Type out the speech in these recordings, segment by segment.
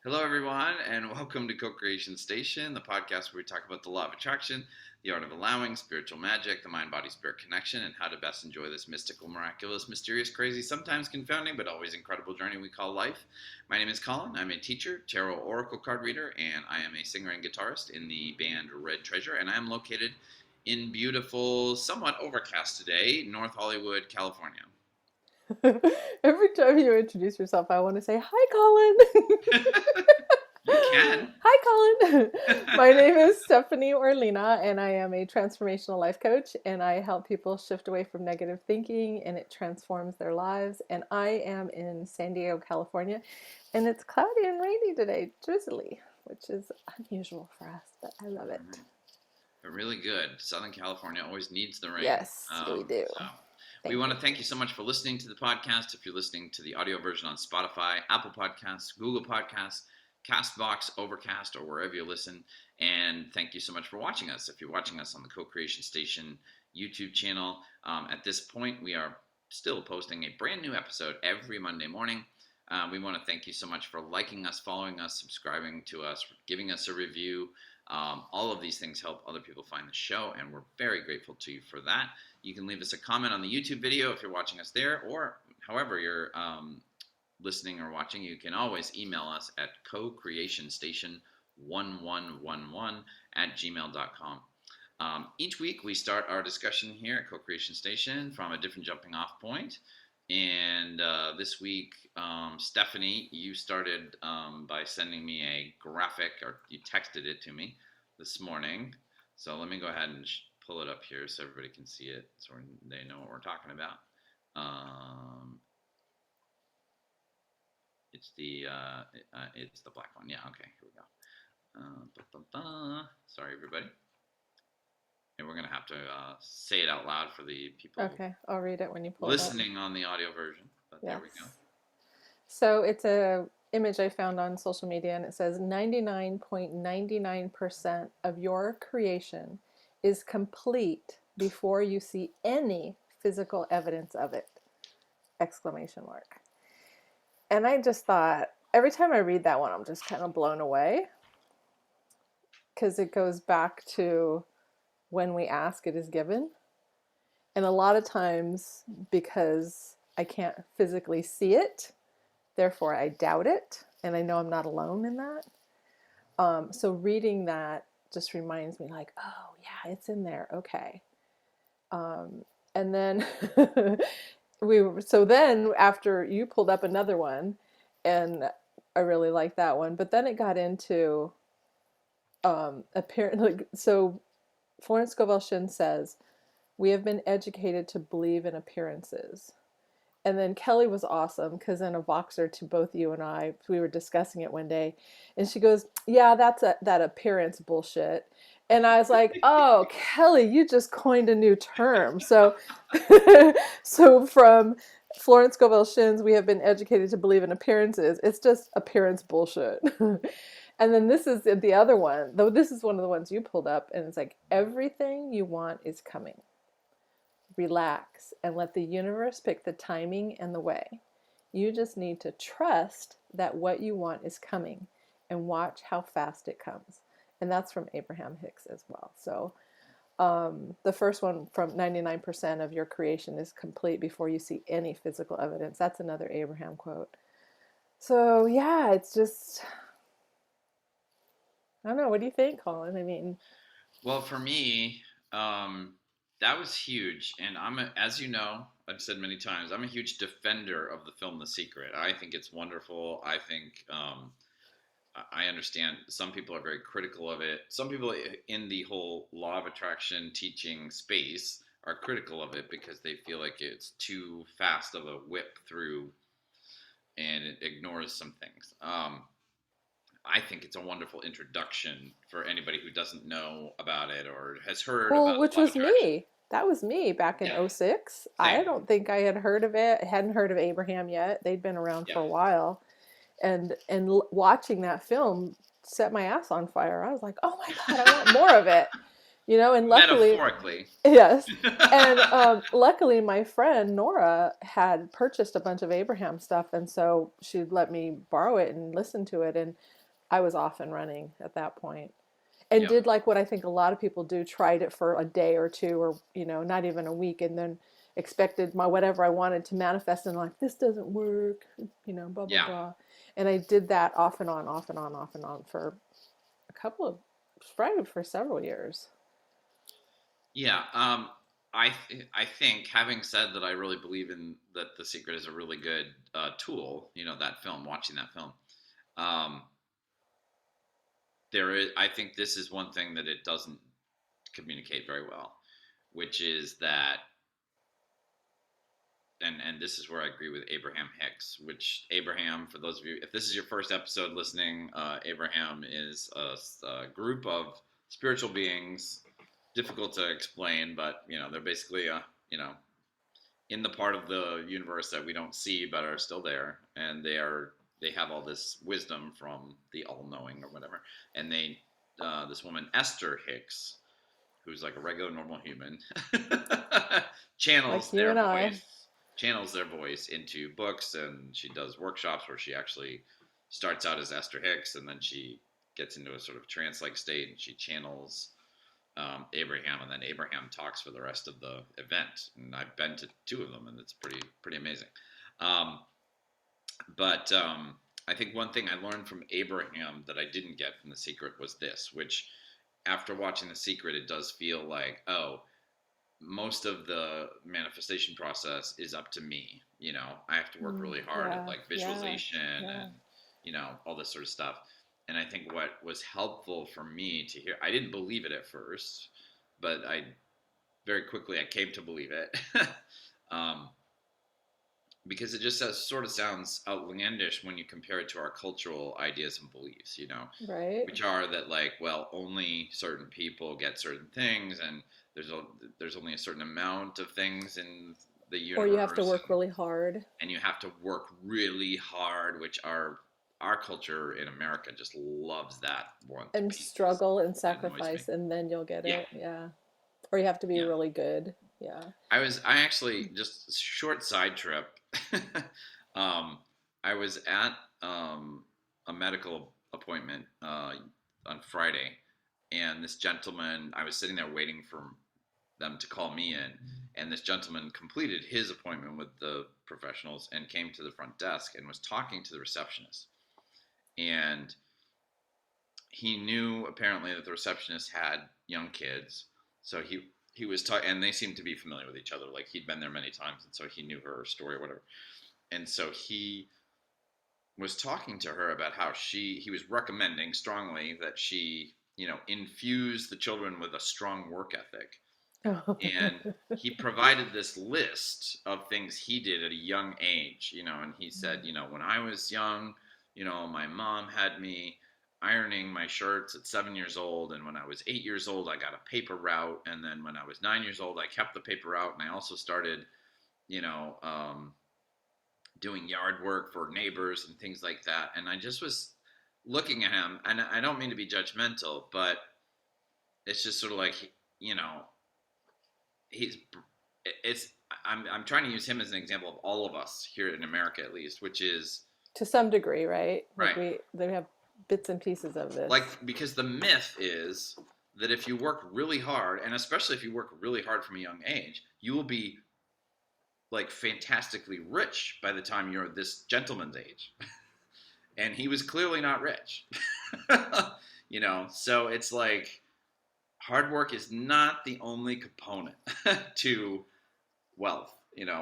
Hello, everyone, and welcome to Co-Creation Station, the podcast where we talk about the law of attraction, the art of allowing, spiritual magic, the mind-body-spirit connection, and how to best enjoy this mystical, miraculous, mysterious, crazy, sometimes confounding, but always incredible journey we call life. My name is Collin. I'm a teacher, tarot oracle card reader, and I am a singer and guitarist in the band Red Treasure, and I am located in beautiful, somewhat overcast today, North Hollywood, California. Every time you introduce yourself, I want to say, "Hi, Collin." You can. Hi, Collin. My name is Stephanie Orlina, and I am a transformational life coach, and I help people shift away from negative thinking, and it transforms their lives. And I am in San Diego, California, and it's cloudy and rainy today, drizzly, which is unusual for us, but I love it. But really good. Southern California always needs the rain. Yes, we do. We want to thank you so much for listening to the podcast. If you're listening to the audio version on Spotify, Apple Podcasts, Google Podcasts, Castbox, Overcast, or wherever you listen. And thank you so much for watching us. If you're watching us on the Co-Creation Station YouTube channel, at this point, we are still posting a brand new episode every Monday morning. We want to thank you so much for liking us, following us, subscribing to us, giving us a review. All of these things help other people find the show, and we're very grateful to you for that. You can leave us a comment on the YouTube video if you're watching us there, or however you're listening or watching, you can always email us at cocreationstation1111@gmail.com. Each week we start our discussion here at Co-Creation Station from a different jumping off point. And this week, Stephanie, you started by sending me a graphic, or you texted it to me this morning. So let me go ahead and pull it up here so everybody can see it, so they know what we're talking about. It's the black one. Yeah. Okay. Here we go. Sorry, everybody. And we're going to have to say it out loud for the people. Okay, I'll read it when you pull listening it up. On the audio version. But yes. There we go. So it's a image I found on social media, and it says 99.99% of your creation is complete before you see any physical evidence of it! Exclamation mark. And I just thought, every time I read that one, I'm just kind of blown away, because it goes back to when we ask, it is given. And a lot of times, because I can't physically see it, therefore I doubt it, and I know I'm not alone in that. So reading that just reminds me, like, oh yeah, it's in there. Okay. And then so then after you pulled up another one, and I really liked that one, but then it got into apparently, so Florence Scovel Shinn says, "We have been educated to believe in appearances." And then Kelly was awesome, because in a Voxer to both you and I, we were discussing it one day, and she goes, "Yeah, that's that appearance bullshit." And I was like, "Oh, Kelly, you just coined a new term." So, so from Florence Scovel Shinn's "We have been educated to believe in appearances," it's just appearance bullshit. And then this is the other one, though this is one of the ones you pulled up, and it's like, everything you want is coming. Relax and let the universe pick the timing and the way. You just need to trust that what you want is coming, and watch how fast it comes. And that's from Abraham Hicks as well. So the first one, from 99% of your creation is complete before you see any physical evidence. That's another Abraham quote. So yeah, it's just, I don't know. What do you think, Collin? I mean, well, for me, that was huge. And as you know, I've said many times, I'm a huge defender of the film The Secret. I think it's wonderful. I think I understand some people are very critical of it. Some people in the whole law of attraction teaching space are critical of it because they feel like it's too fast of a whip through and it ignores some things. I think it's a wonderful introduction for anybody who doesn't know about it or has heard about which was me. That was me back in 2006. I don't think I had heard of it. I hadn't heard of Abraham yet. They'd been around for a while. And watching that film set my ass on fire. I was like, oh my God, I want more of it. You know, and luckily, Metaphorically. yes. And luckily, my friend Nora had purchased a bunch of Abraham stuff, and so she'd let me borrow it and listen to it, and I was off and running at that point. And Yep. did like what I think a lot of people do, tried it for a day or two, or not even a week, and then expected my whatever I wanted to manifest, and like this doesn't work, blah blah Yeah. blah. And I did that off and on, off and on, off and on for a couple of, probably for several years. Yeah. I think, having said that, I really believe in that The Secret is a really good tool. That film, watching that film. Um, I think this is one thing that it doesn't communicate very well, which is that, and this is where I agree with Abraham Hicks. Which Abraham, for those of you, if this is your first episode listening, Abraham is a group of spiritual beings, difficult to explain, but they're basically you know in the part of the universe that we don't see but are still there, and they have all this wisdom from the all-knowing or whatever, and this woman Esther Hicks, who's like a regular normal human, channels Like you their and I. voice channels their voice into books, and she does workshops where she actually starts out as Esther Hicks, and then she gets into a sort of trance-like state, and she channels Abraham, and then Abraham talks for the rest of the event. And I've been to two of them, and it's pretty amazing. Um, but I think one thing I learned from Abraham that I didn't get from The Secret was this, which after watching The Secret, it does feel like, oh, most of the manifestation process is up to me. I have to work really hard at Yeah, like yeah, visualization yeah. and all this sort of stuff. And I think what was helpful for me to hear, I didn't believe it at first, but very quickly I came to believe it. um, because it just sort of sounds outlandish when you compare it to our cultural ideas and beliefs, Right. which are that, like, well, only certain people get certain things, and there's only a certain amount of things in the Or you have to universe, work really hard and you have to work really hard, which our culture in America just loves that one to and pieces. struggle and It annoys me. sacrifice, and then you'll get Yeah, it. Yeah. Or you have to be yeah. really good. Yeah. I actually, just short side trip. um, I was at a medical appointment on Friday, and this gentleman, I was sitting there waiting for them to call me in, and this gentleman completed his appointment with the professionals and came to the front desk and was talking to the receptionist. And he knew apparently that the receptionist had young kids, so he was talking, and they seemed to be familiar with each other. Like, he'd been there many times, and so he knew her story or whatever. And so he was talking to her about how he was recommending strongly that she, infuse the children with a strong work ethic. And he provided this list of things he did at a young age, and he said, when I was young, my mom had me ironing my shirts at 7 years old, and when I was 8 years old, I got a paper route, and then when I was 9 years old, I kept the paper route, and I also started, you know, um, doing yard work for neighbors and things like that. And I just was looking at him, and I don't mean to be judgmental, but it's just sort of like, you know, he's it's I'm trying to use him as an example of all of us here in America, at least, which is To some degree, right? Like right. they have bits and pieces of Like, this. because the myth is that if you work really hard, and especially if you work really hard from a young age, you will be like fantastically rich by the time you're this gentleman's age. And he was clearly not rich. So it's like hard work is not the only component to wealth,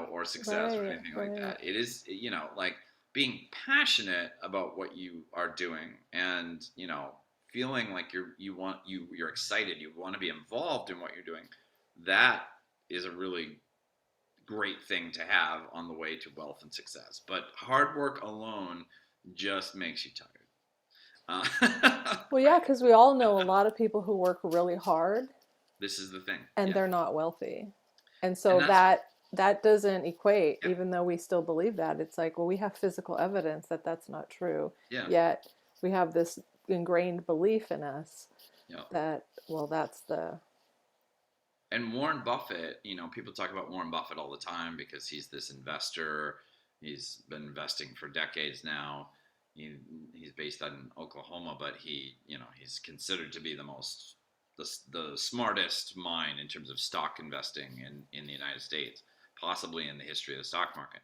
or success or Right, anything like right. that. It is, like being passionate about what you are doing, and, feeling like you're excited, you want to be involved in what you're doing. That is a really great thing to have on the way to wealth and success. But hard work alone just makes you tired. Well, yeah, because we all know a lot of people who work really hard This is the thing. and Yeah. they're not wealthy. And And so that's, that doesn't equate, yeah, even though we still believe that. It's like, well, we have physical evidence that that's not true. yeah, Yet we have this ingrained belief in us yeah. that, well, that's the And Warren Buffett, people talk about Warren Buffett all the time because he's this investor. He's been investing for decades now. He's based out in Oklahoma, but he's considered to be the smartest mind in terms of stock investing in the United States, possibly in the history of the stock market.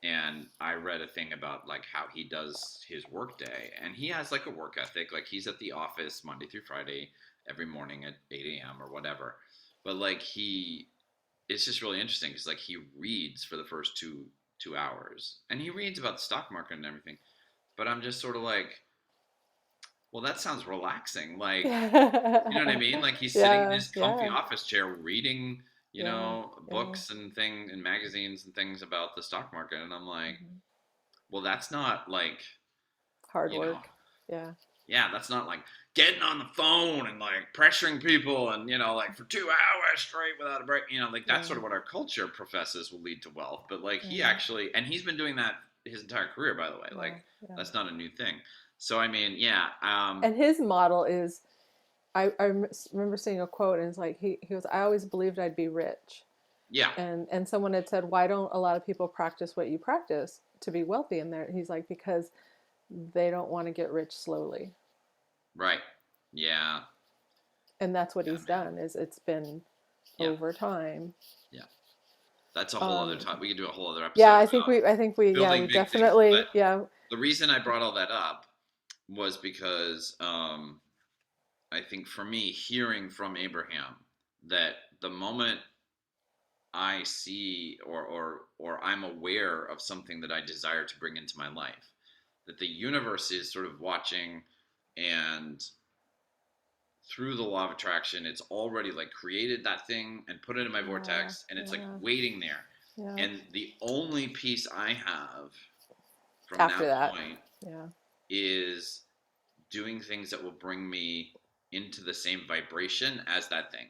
And I read a thing about like how he does his work day, and he has like a work ethic. Like he's at the office Monday through Friday every morning at 8 a.m. or whatever. But like it's just really interesting because like he reads for the first two hours, and he reads about the stock market and everything. But I'm just sort of like, well, that sounds relaxing. Like, you know what I mean? Like he's sitting in Yeah, his comfy yeah, office chair reading, yeah, yeah. books and things and magazines and things about the stock market. And I'm like, Mhm. well, that's not like, Hard you know, work. Yeah, yeah, that's not like getting on the phone and like pressuring people and, like for 2 hours straight without a break. Like that's yeah, sort of what our culture professes will lead to wealth. But like he yeah, actually, and he's been doing that his entire career, by the way. yeah, Like yeah. that's not a new thing. So, I mean, yeah. And his model is, I remember seeing a quote, and it's like he goes, I always believed I'd be rich. Yeah, And someone had said, why don't a lot of people practice what you practice to be wealthy? And there he's like, because they don't want to get rich slowly. right. Yeah. And that's what Yeah, he's man. done, is it's been Yeah. over time. Yeah. That's a whole other Um, time. We could do a whole other yeah, episode about I think we, yeah, building we big things. But definitely, yeah, the reason I brought all that up was because I think for me, hearing from Abraham that the moment I see or I'm aware of something that I desire to bring into my life, that the universe is sort of watching, and through the law of attraction, it's already like created that thing and put it in my yeah, vortex, and it's like yeah, waiting there. yeah. And the only piece I have from After that that, point yeah, is doing things that will bring me into the same vibration as that thing,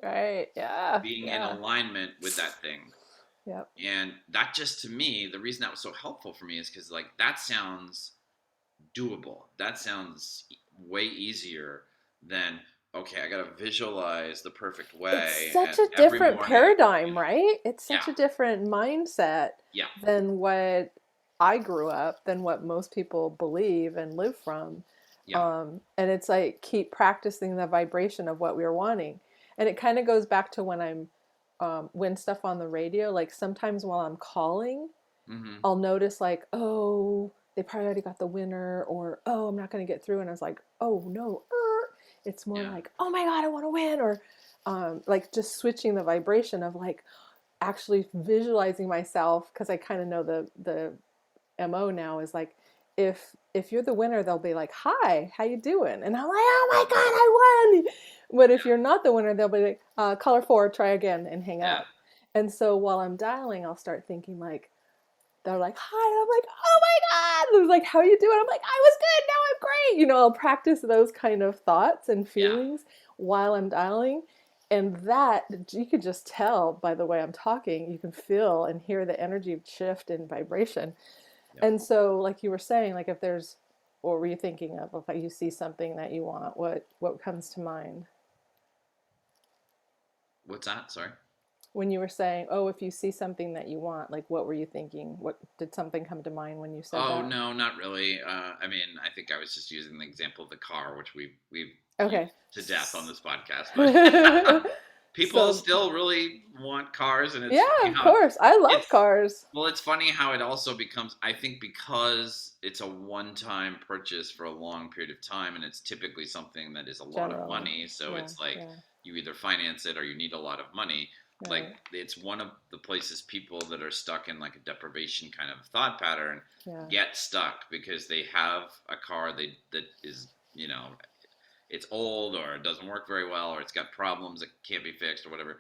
right, yeah, being in yeah, alignment with that thing. yep. And that, just to me, the reason that was so helpful for me is because like that sounds doable. That sounds way easier than, okay, I gotta visualize the perfect It's way such and a every different morning, paradigm, right? It's yeah, such a different mindset yeah, than what I grew up, than what most people believe and live from. yeah, And it's like keep practicing the vibration of what we're wanting. And it kind of goes back to when I'm when stuff on the radio, like sometimes while I'm calling, mm-hmm, I'll notice like, oh, they probably already got the winner, or oh, I'm not going to get through. And I was like, oh no, it's more yeah, like, oh my God, I want to win. Or like just switching the vibration of like actually visualizing myself, because I kind of know the MO now is like, if you're the winner, they'll be like, hi, how you doing? And I'm like, oh my God, I won. But if yeah, you're not the winner, they'll be like, caller 4, try again, and hang yeah, up. And so while I'm dialing, I'll start thinking like, they're like, hi. And I'm like, oh my God. And like, how you doing? I'm like, I was good. Now I'm great. I'll practice those kind of thoughts and yeah, feelings while I'm dialing. And that, you could just tell by the way I'm talking, you can feel and hear the energy shift in vibration. yeah. And so, like you were saying, like if there's, what were you thinking of? If you see something that you want, what comes to mind? What's that? Sorry. When you were saying, oh, if you see something that you want, like what were you thinking? What did something come to mind when you said Oh that? no, not really. I mean, I think I was just using the example of the car, which we've Okay. used to death on this podcast. But people So, still really want cars, and it's yeah, funny of how course. I love it's cars. well, it's funny how it also becomes. I think because it's a one-time purchase for a long period of time, and it's typically something that is a lot of Generally. money. So Yeah, it's like yeah, you either finance it or you need a lot of money. Like right. it's one of the places people that are stuck in like a deprivation kind of thought pattern Yeah, get stuck because they have a car that is, it's old or it doesn't work very well or it's got problems that can't be fixed or whatever,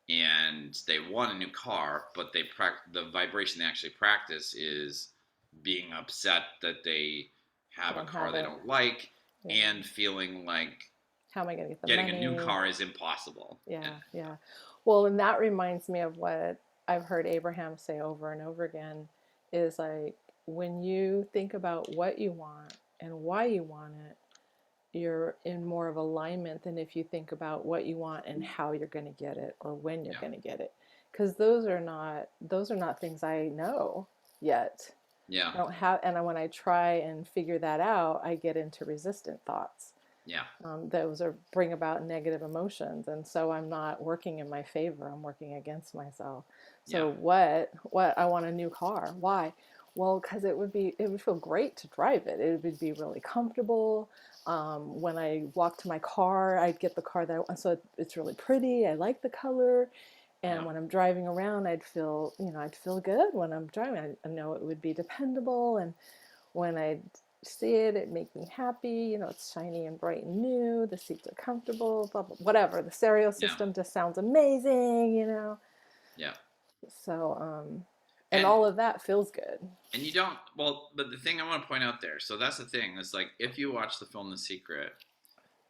and they want a new car, but the vibration they actually practice is being upset that they I have a don't car have they it. don't like, Yeah. and feeling like How am I going to get the getting a new money? car is impossible. And Yeah, yeah. Well, and that reminds me of what I've heard Abraham say over and over again, is like when you think about what you want and why you want it, you're in more of alignment than if you think about what you want and how you're going to get it or when you're Yeah. going to get it, because those are not things I know yet. Yeah. I don't have, and when I try and figure that out, I get into resistant thoughts. Yeah. Those are bring about negative emotions, and so I'm not working in my favor. I'm working against myself. Yeah. So what I want a new car. Why? Well, because it would feel great to drive it. It would be really comfortable. When I walk to my car, I'd get the car that I want. So it's really pretty. I like the color. And Yeah. when I'm driving around, I'd feel good when I'm driving. I know it would be dependable, and when I see it, it make me happy. It's shiny and bright and new. The seats are comfortable. Blah blah. Whatever. The stereo Yeah. system just sounds amazing. Yeah. So and And all of that feels good. you don't, well, but the thing I want to point out there, so that's the thing, is like if you watch the film The Secret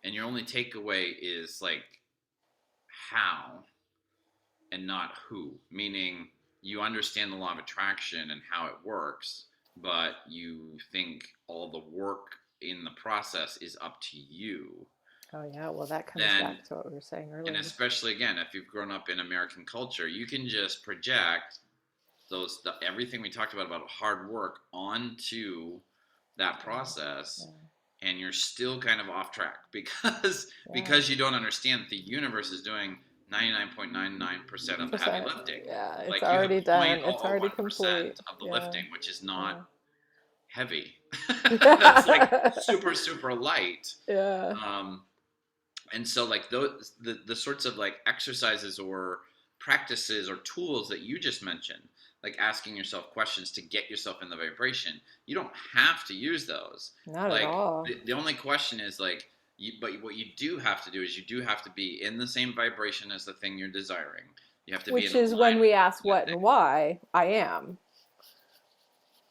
and your only takeaway is like how and not who, meaning you understand the law of attraction and how it works, but you think all the work in the process is up to you, Oh yeah. Well, that comes then, back to what we were saying and earlier. especially again, if you've grown up in American culture, you can just project everything we talked about hard work onto that process, Yeah. and you're still kind of off track because Yeah. you don't understand that the universe is doing 99.99% of the heavy Percent. lifting. Yeah. It's Like you have already done. It's already 0.001% complete. of the Yeah. lifting, which is not Yeah. heavy. That's like super super light. Yeah. Um, and so like the sorts of like exercises or practices or tools that you just mentioned, like asking yourself questions to get yourself in the vibration, you don't have to use those. Not at Like all. the only question is like but what you do have to do is you do have to be in the same vibration as the thing you're desiring. You have to be in Which is when alignment we ask with that what thing. and why, I am.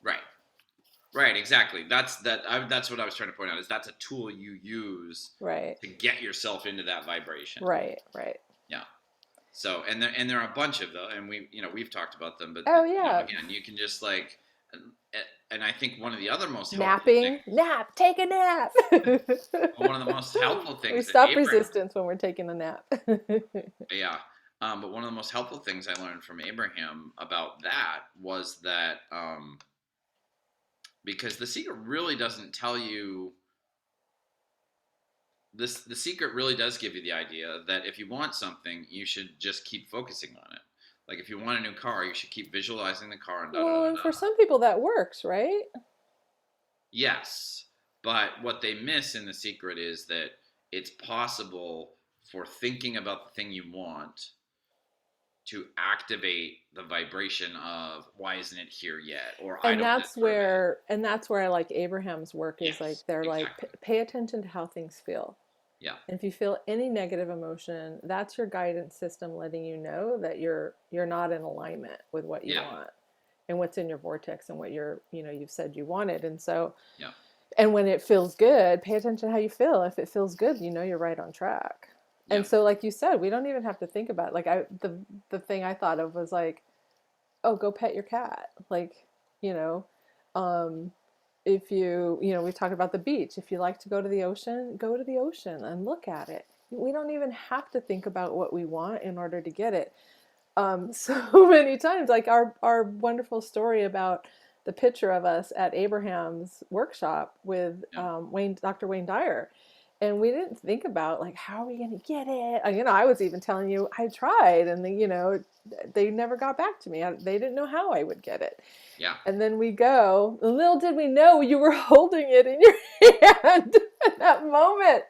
Right. Right, exactly. That's what I was trying to point out, is that's a tool you use Right. to get yourself into that vibration. Right. Right. Yeah. So and there are a bunch of them, and we've talked about them, but Oh yeah. again, you can just like, and I think one of the other most helpful Napping. things, Nap. Take a nap. one of the most helpful We things that stop Abraham, resistance when we're taking a nap. yeah, but one of the most helpful things I learned from Abraham about that was that because the secret really doesn't tell you this, the secret really does give you the idea that if you want something, you should just keep focusing on it. Like if you want a new car, you should keep visualizing the car and da da da Well, and da. for some people that works, right? Yes, but what they miss in the secret is that it's possible for thinking about the thing you want to activate the vibration of why isn't it here yet, or I And don't that's deserve it. where I like Abraham's work is like Yes, they're like exactly. pay attention to how things feel. Yeah, And if you feel any negative emotion, that's your guidance system letting you know that you're not in alignment with what you yeah, want and what's in your vortex and what you've said you wanted. And so, yeah, and when it feels good, pay attention to how you feel. If it feels good, you're right on track. yeah, And so, like you said, we don't even have to think about it. Like the thing I thought of was like, oh, go pet your cat. Like, you know, um, if we talked about the beach. If you like to go to the ocean, go to the ocean and look at it. We don't even have to think about what we want in order to get it. So many times, like our wonderful story about the picture of us at Abraham's workshop with yeah, Dr. Wayne Dyer. And we didn't think about like, how are we going to get it? I was even telling you I tried, and they never got back to me. They didn't know how I would get it. yeah, And then we go, little did we know you were holding it in your hand at that moment.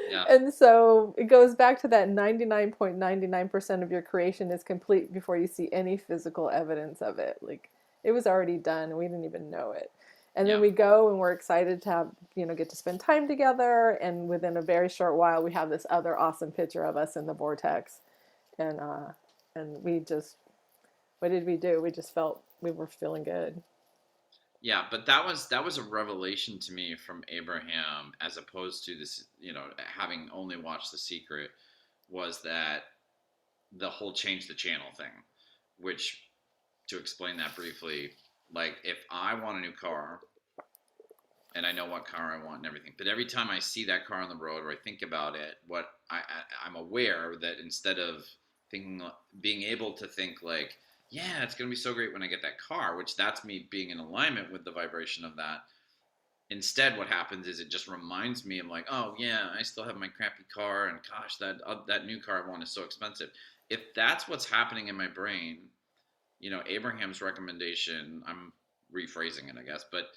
yeah, And so it goes back to that 99.99% of your creation is complete before you see any physical evidence of it. Like it was already done and we didn't even know it. And then yeah. we go and we're excited to have, get to spend time together. And within a very short while, we have this other awesome picture of us in the vortex. And we just, what did we do? We just felt we were feeling good. Yeah, but that was a revelation to me from Abraham, as opposed to this, having only watched The Secret, was that the whole change the channel thing, which, to explain that briefly, like if I want a new car, and I know what car I want and everything. But every time I see that car on the road or I think about it, I'm aware that instead of thinking, being able to think like, yeah, it's gonna be so great when I get that car, which that's me being in alignment with the vibration of that. Instead, what happens is it just reminds me of like, oh yeah, I still have my crappy car, and gosh, that new car I want is so expensive. If that's what's happening in my brain, Abraham's recommendation, I'm rephrasing it, I guess, but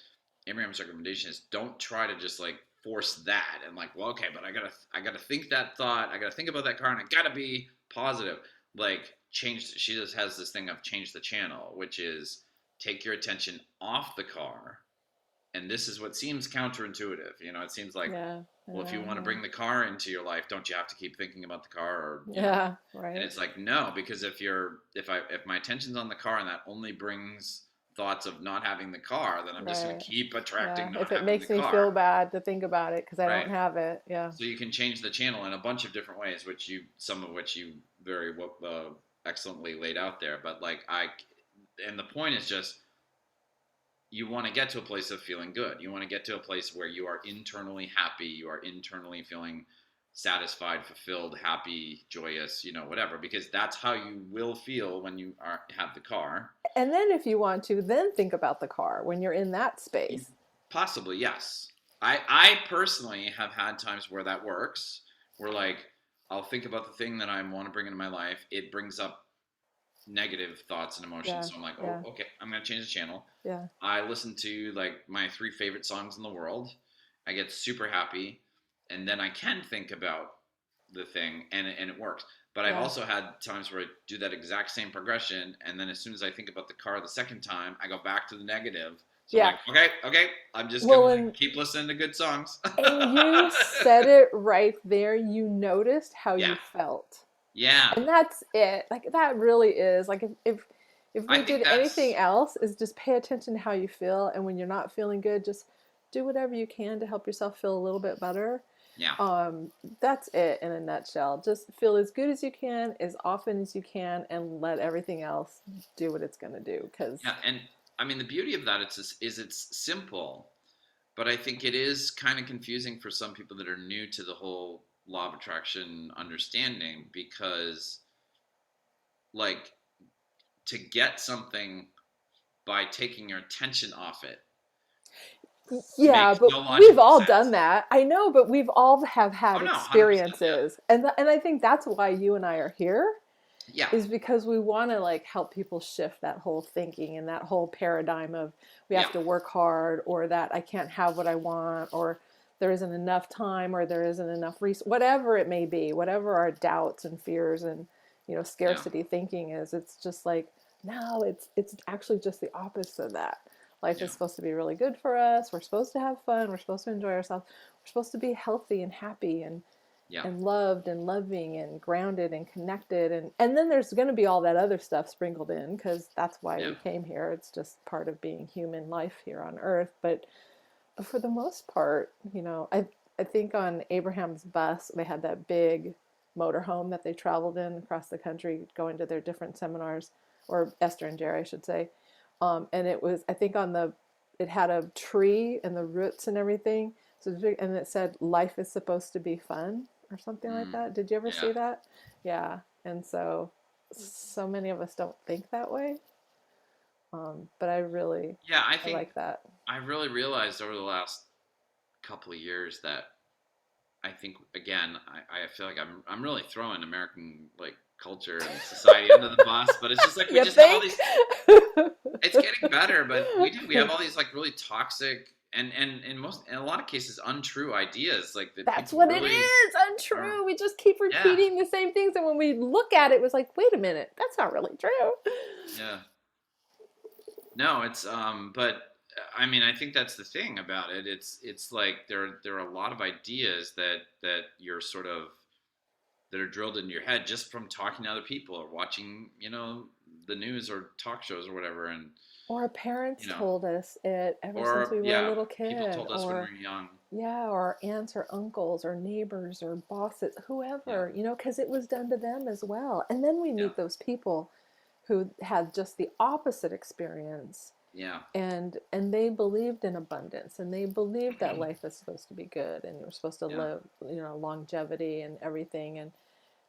Abraham's recommendation is don't try to just like force that and like, well, okay, but I gotta think that thought, I gotta think about that car, and I gotta be positive. Like change. She just has this thing of change the channel, which is take your attention off the car, and this is what seems counterintuitive. It seems like, Yeah. well, if you want to Yeah. bring the car into your life, don't you have to keep thinking about the car, or Yeah. and Right. it's like, no, because if my attention's on the car and that only brings thoughts of not having the car, then I'm just going Right. to keep Yeah. attracting not If it having the makes me car. feel bad to think about it because I Right. don't have it. Yeah. So you can change the channel in a bunch of different ways, some of which you very excellently laid out there. But and the point is just, you want to get to a place of feeling good. You want to get to a place where you are internally happy. You are internally feeling satisfied, fulfilled, happy, joyous, whatever, because that's how you will feel when you have the car. And then if you want to, then think about the car when you're in that space. Possibly, yes. I personally have had times where that works, where like I'll think about the thing that I want to bring into my life. It brings up negative thoughts and emotions. Yeah. So I'm like, oh, Yeah. okay, I'm gonna change the channel. Yeah. I listen to like my three favorite songs in the world. I get super happy, and then I can think about the thing, and it works. But I've Yeah. also had times where I do that exact same progression, and then as soon as I think about the car the second time, I go back to the negative. So I'm Yeah. like, okay, okay, I'm just Well, gonna and keep listening to good songs. and you said it right there. You noticed how Yeah, you felt. yeah. And that's it. Like that really is like if I we think did anything that's else is just pay attention to how you feel, and when you're not feeling good, just do whatever you can to help yourself feel a little bit better. yeah, um that's it in a nutshell. Just feel as good as you can as often as you can, and let everything else do what it's going to do, because yeah. And I mean, the beauty of that is it's simple, but I think it is kind of confusing for some people that are new to the whole law of attraction understanding, because like to get something by taking your attention off it yeah, makes but no we've logical all done sense. that. I know, but we've all have Oh had no, 100%. Yeah. experiences, and I think that's why you and I are here, Yeah. is because we want to like help people shift that whole thinking and that whole paradigm of we Yeah. have to work hard, or that I can't have what I want, or there isn't enough time, or there isn't enough whatever it may be, whatever our doubts and fears and Yeah. scarcity thinking is. It's just like, no, it's actually just the opposite of that. Life Yeah. is supposed to be really good for us. We're supposed to have fun. We're supposed to enjoy ourselves. We're supposed to be healthy and happy Yeah. and loved and loving and grounded and connected, and then there's going to be all that other stuff sprinkled in, because that's why Yeah. we came here. It's just part of being human life here on earth. But for the most part, I think on Abraham's bus they had that big motorhome that they traveled in across the country going to their different seminars, or Esther and Jerry I should say. And it was, I think, it had a tree and the roots and everything. So and it said life is supposed to be fun or something like Mm, that. Did you ever yeah. see that? Yeah. And so many of us don't think that way. But Yeah. I I think like that. I really realized over the last couple of years that I think again, I feel like I'm really throwing American like culture and society under the bus, but it's just like we You just have all think? these. It's getting better, but we have all these like really toxic and in a lot of cases untrue ideas like that That's people what it really is. are. Untrue. We just keep Yeah, repeating the same things, and when we look at it, it was like, wait a minute, that's not really true. yeah. No, it's but I mean, I think that's the thing about it. It's like there are a lot of ideas that you're sort of that are drilled into your head just from talking to other people or watching, the news or talk shows or whatever, and Or our parents you know, told us it ever since or we were a yeah, little people kid, told us when we or were young. yeah, or our aunts or uncles or neighbors or bosses, Yeah, whoever, because it was done to them as well. And then we yeah, meet those people who had just the opposite experience. Yeah. And they believed in abundance, and they believed that life is supposed to be good, and you're supposed to Yeah. live, longevity and everything.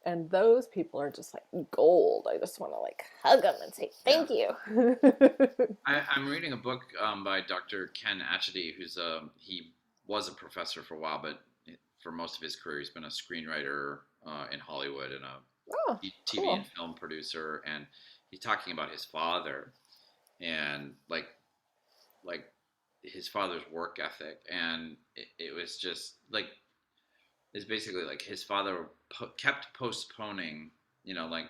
And those people are just like gold. I just want to like hug them and say Yeah. thank you. I'm reading a book by Dr. Ken Achety, who's he was a professor for a while, but for most of his career, he's been a screenwriter in Hollywood and a Oh, TV and cool. film producer. And he's talking about his father and like his father's work ethic, and it was just like it's basically like his father kept postponing, like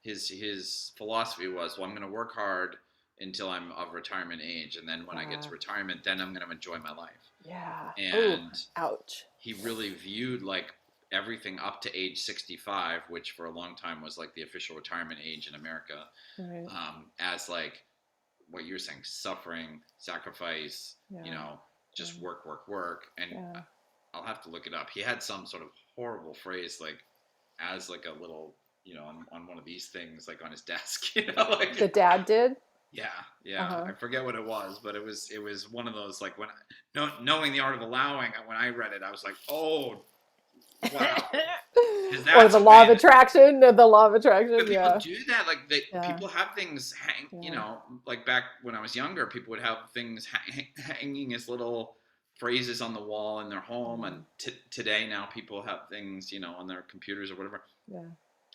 his philosophy was, well, I'm going to work hard until I'm of retirement age, and then when I get to Wow. retirement, then I'm going to enjoy my life. Yeah. Oh, And ouch. he really viewed like everything up to age 65, which for a long time was like the official retirement age in America, Right. as like what you're saying, suffering, sacrifice, Yeah. just Yeah. work. And Yeah. I'll have to look it up. He had some sort of horrible phrase, like as like a little, on one of these things, like on his desk, like The dad did? yeah, yeah. Uh-huh. I forget what it was, but it was one of those like when knowing the art of allowing. When I read it, I was like, oh wow, because Or that's the a law of way that. attraction. The law of attraction. But people Yeah. do that. Like Yeah. people have things hang. Yeah. Like back when I was younger, people would have things hanging as little phrases on the wall in their home. Yeah. And today now people have things, on their computers or whatever. Yeah.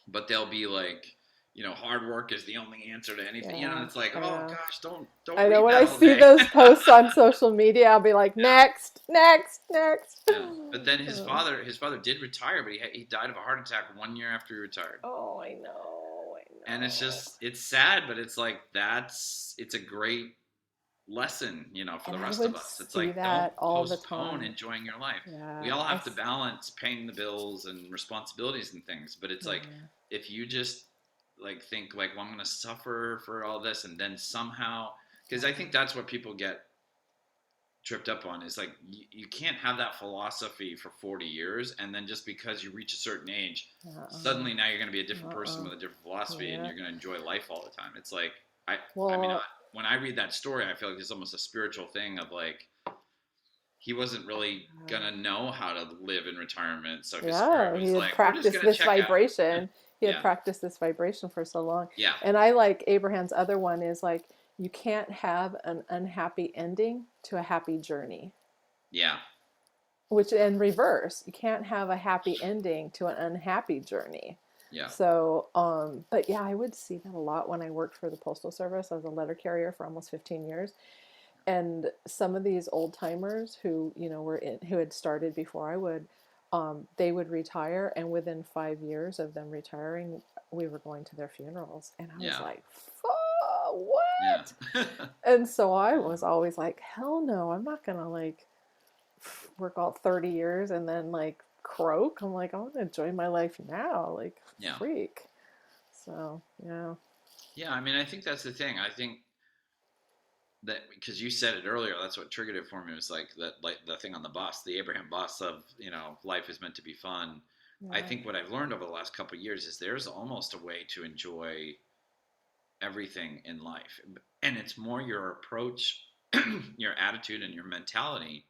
But they'll be like, hard work is the only answer to anything. Yeah. It's like, I oh know. gosh, don't I know read when that I all see day. those posts on social media, I'll be like, Yeah. next, next, next. Yeah. But then his father did retire, but he died of a heart attack 1 year after he retired. Oh, I know. I And know. it's sad, but it's like it's a great lesson, for And the I rest of would us. It's see like, don't that all the postpone time. enjoying your life. We Yeah. all have to balance paying the bills and responsibilities and things, but it's like Yeah. if you just like think like, well, I'm going to suffer for all this, and then somehow, because I think that's what people get tripped up on, is like you can't have that philosophy for 40 years and then just because you reach a certain age, Uh-uh. suddenly now you're going to be a different person Uh-uh. with a different philosophy and Yeah. you're going to enjoy life all the time. It's like I mean, Well, when I read that story, I feel like it's almost a spiritual thing of like he wasn't really gonna know how to live in retirement, so his spirit yeah, he was had like, we're just practiced gonna this check out. vibration. He had Yeah, practiced this vibration for so long. yeah, And I like Abraham's other one is like, you can't have an unhappy ending to a happy journey. yeah, Which in reverse, you can't have a happy ending to an unhappy journey. yeah, So, but yeah, I would see that a lot when I worked for the Postal Service as a letter carrier for almost 15 years. And some of these old timers who, who had started before I would, they would retire, and within 5 years of them retiring, we were going to their funerals. And I was yeah, like, yeah, what? And so I was always like, hell no, I'm not going to like work all 30 years and then like croak. I'm like, I want to enjoy my life now, like yeah, freak. So yeah. yeah. I mean, I think that's the thing. I think that because you said it earlier, that's what triggered it for me. Was like the thing on the bus, the Abraham bus of life is meant to be fun. I Yeah. think what I've learned over the last couple of years is there's almost a way to enjoy everything in life, and it's more your approach, your attitude, and your mentality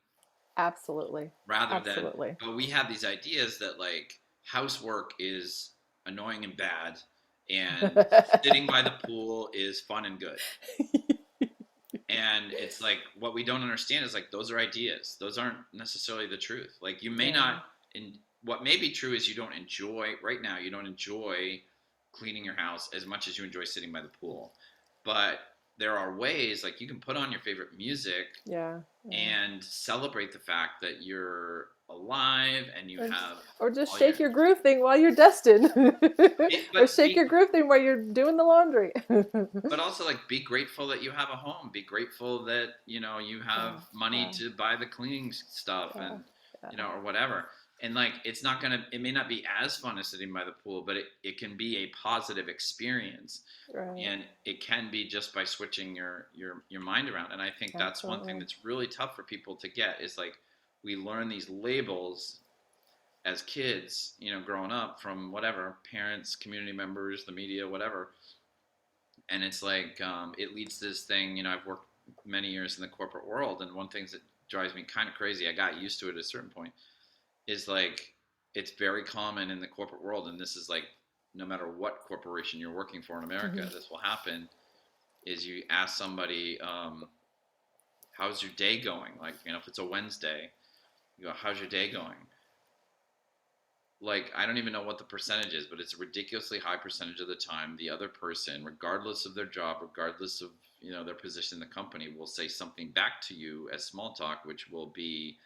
Absolutely. rather than. Absolutely. But we have these ideas that like housework is annoying and bad, and sitting by the pool is fun and good. And it's like what we don't understand is like those are ideas. Those aren't necessarily the truth. Like you may Yeah. not. In what may be true is you don't enjoy right now. You don't enjoy cleaning your house as much as you enjoy sitting by the pool. But there are ways like you can put on your favorite music Yeah. Yeah. and celebrate the fact that you're alive and you have Or just all your. shake your groove thing while you're dusting. Or But shake your groove thing while you're doing the laundry. but also like be grateful that you have a home, be grateful that you Yeah. have money Yeah. to buy the cleaning stuff Yeah. and Yeah. or whatever. And like it may not be as fun as sitting by the pool, but it can be a positive experience. Right. And it can be just by switching your mind around. And I think that's one thing Absolutely. that's really tough for people to get is like we learn these labels as kids, growing up from whatever parents, community members, the media, whatever. And it's like it leads to this thing. I've worked many years in the corporate world, and one thing that drives me kind of crazy, I got used to it at a certain point, is like it's very common in the corporate world, and this is like no matter what corporation you're working for in America, Mm-hmm. this will happen. Is you ask somebody, "How's your day going?" Like if it's a Wednesday, you go, "How's your day going?" Like I don't even know what the percentage is, but it's a ridiculously high percentage of the time the other person, regardless of their job, regardless of their position in the company, will say something back to you as small talk, which will be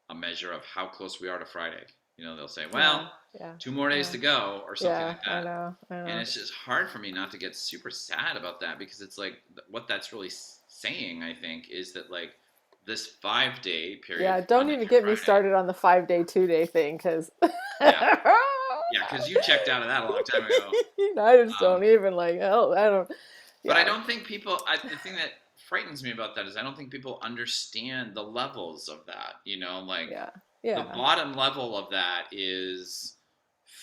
a measure of how close we are to Friday. They'll say, Yeah, "Well, yeah, 2 more days yeah, to go," or something yeah. like I that. know, I And know. it's just hard for me not to get super sad about that, because it's like what that's really saying, I think, is that like this 5 day period Yeah, from don't Monday even through get me Friday. started on the 5 day, 2 day thing, because Yeah, yeah, because you checked out of that a long time ago. I just Um, don't even like. Oh, I don't. but I Yeah, don't think people. The thing that frightens me about that is I don't think people understand the levels of that. Like yeah, the yeah. bottom level of that is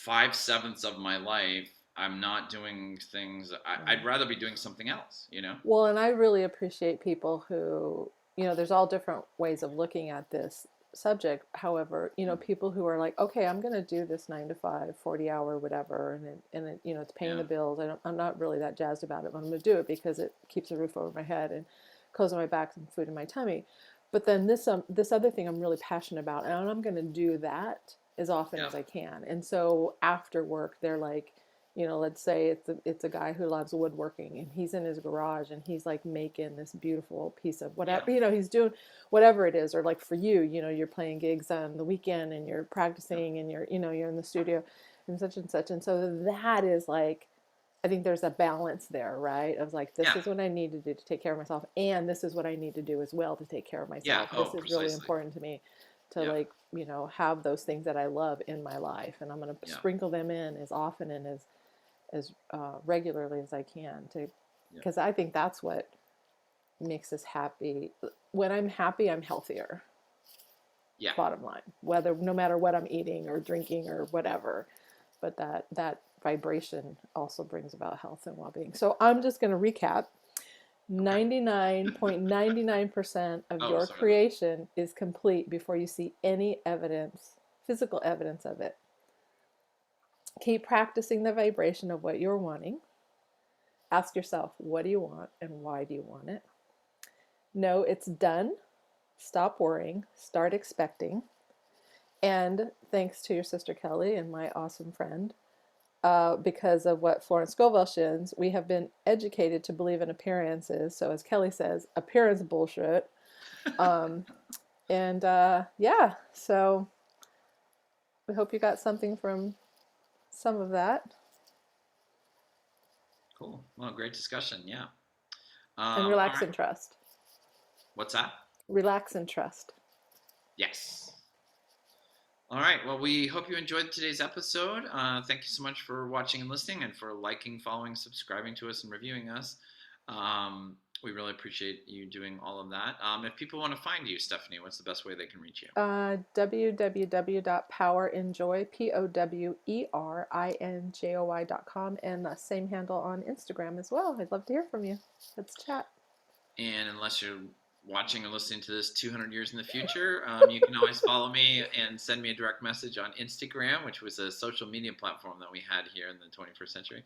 5/7 of my life. I'm not doing things. I'd rather be doing something else. Well, and I really appreciate people who, there's all different ways of looking at this subject. However, Mm. people who are like, okay, I'm going to do this 9 to 5, 40 hour, whatever, and it's paying Yeah, the bills. I'm not really that jazzed about it, but I'm going to do it because it keeps a roof over my head and clothes on my back and food in my tummy. But then this other thing I'm really passionate about, and I'm going to do that as often yeah, as I can. And so after work, they're like, let's say it's a guy who loves woodworking and he's in his garage and he's like making this beautiful piece of yeah, whatever, he's doing whatever it is. Or like for you, you're playing gigs on the weekend and you're yeah, practicing and you're in the studio and such and such. And so that is like, I think there's a balance there, right? Of like, this yeah, is what I need to do to take care of myself, and this is what I need to do as well to take care of yeah. myself. Oh, This is really precisely. important to me to Yeah, like, have those things that I love in my life, and I'm going to yeah, sprinkle them in as often and as regularly as I can to, yeah, because I think that's what makes us happy. When I'm happy, I'm healthier. yeah. Bottom line, whether no matter what I'm eating or drinking or whatever, but that vibration also brings about health and well-being. So I'm just going to recap. Okay. 99.99% of Oh, your sorry. creation is complete before you see any evidence, physical evidence of it. Keep practicing the vibration of what you're wanting. Ask yourself, what do you want and why do you want it? Know it's done. Stop worrying. Start expecting. And thanks to your sister Kelly and my awesome friend, because of what Florence Scovel shins, we have been educated to believe in appearances. So, as Kelly says, appearance bullshit. Um, and yeah, so we hope you got something from some of that. Cool. Well, great discussion. Yeah. And All relax right. and trust. What's that? Relax and trust. Yes. All right. Well, we hope you enjoyed today's episode. Thank you so much for watching and listening, and for liking, following, subscribing to us, and reviewing us. We really appreciate you doing all of that. If people want to find you, Stephanie, what's the best way they can reach you? www.powerinjoy, powerinjoy.com, and the same handle on Instagram as well. I'd love to hear from you. Let's chat. And unless you're watching or listening to this 200 years in the future, you can always follow me and send me a direct message on Instagram, which was a social media platform that we had here in the 21st century,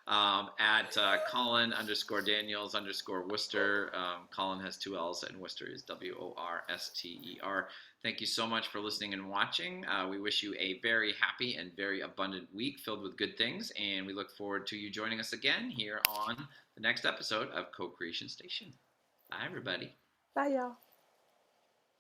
at Collin _ Daniels _ Worster. Collin has 2 L's, and Worster is Worster. Thank you so much for listening and watching. We wish you a very happy and very abundant week filled with good things, and we look forward to you joining us again here on the next episode of Co-Creation Station. Bye, everybody. Bye, y'all.